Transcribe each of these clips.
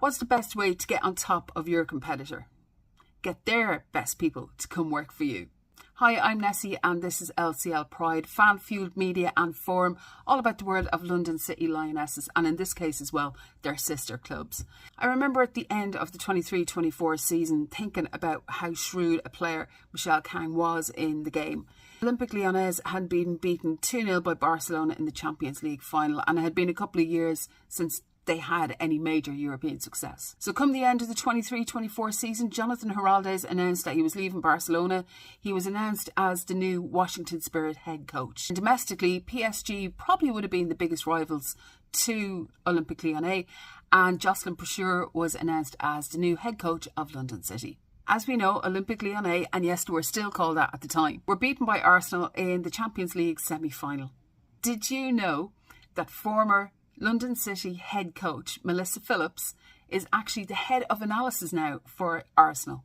What's the best way to get on top of your competitor? Get their best people to come work for you. Hi, I'm Nessie and this is LCL Pride, fan-fueled media and forum, all about the world of London City Lionesses and in this case as well, their sister clubs. I remember at the end of the 23-24 season thinking about how shrewd a player Michelle Kang was in the game. Olympique Lyonnes had been beaten 2-0 by Barcelona in the Champions League final and it had been a couple of years since they had any major European success. So come the end of the 23-24 season, Jonatan Giráldez announced that he was leaving Barcelona. He was announced as the new Washington Spirit head coach. And domestically, PSG probably would have been the biggest rivals to Olympique Lyonnais, and Jocelyn Poucheur was announced as the new head coach of London City. As we know, Olympique Lyonnais, and yes, they were still called that at the time, were beaten by Arsenal in the Champions League semi-final. Did you know that former London City head coach Melissa Phillips is actually the head of analysis now for Arsenal?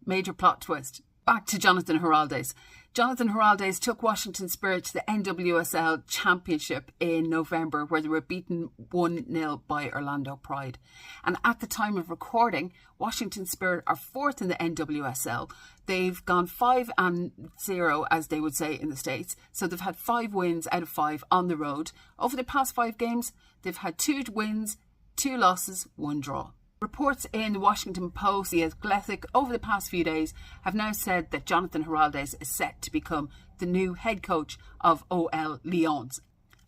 Major plot twist. Back to Jonatan Giráldez. Jonatan Giráldez took Washington Spirit to the NWSL Championship in November, where they were beaten 1-0 by Orlando Pride. And at the time of recording, Washington Spirit are fourth in the NWSL. They've gone 5-0, as they would say in the States. So they've had 5 wins out of 5 on the road. Over the past 5 games, they've had 2 wins, 2 losses, 1 draw. Reports in the Washington Post, The Athletic, over the past few days have now said that Jonatan Giráldez is set to become the new head coach of OL Lyonnes,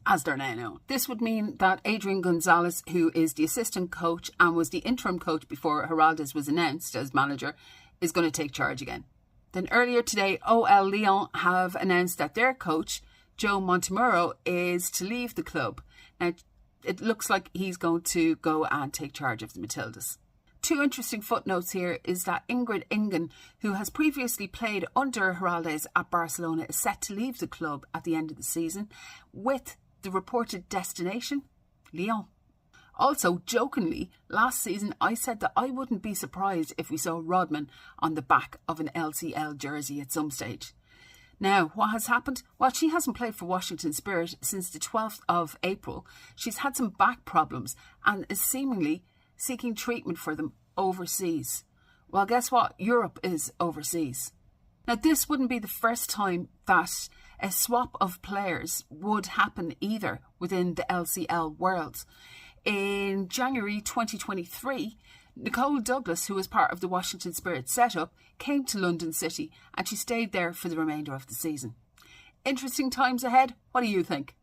as they're now known. This would mean that Adrian Gonzalez, who is the assistant coach and was the interim coach before Giráldez was announced as manager, is going to take charge again. Then earlier today, OL Lyonnes have announced that their coach, Joe Montemurro, is to leave the club. Now, it looks like he's going to go and take charge of the Matildas. 2 interesting footnotes here is that Ingrid Ingen, who has previously played under Giráldez at Barcelona, is set to leave the club at the end of the season with the reported destination, Lyon. Also, jokingly, last season I said that I wouldn't be surprised if we saw Rodman on the back of an LCL jersey at some stage. Now, what has happened? Well, she hasn't played for Washington Spirit since the 12th of April. She's had some back problems and is seemingly seeking treatment for them overseas. Well, guess what? Europe is overseas. Now, this wouldn't be the first time that a swap of players would happen either within the LCL world. In January 2023, Nicole Douglas, who was part of the Washington Spirit setup, came to London City and she stayed there for the remainder of the season. Interesting times ahead. What do you think?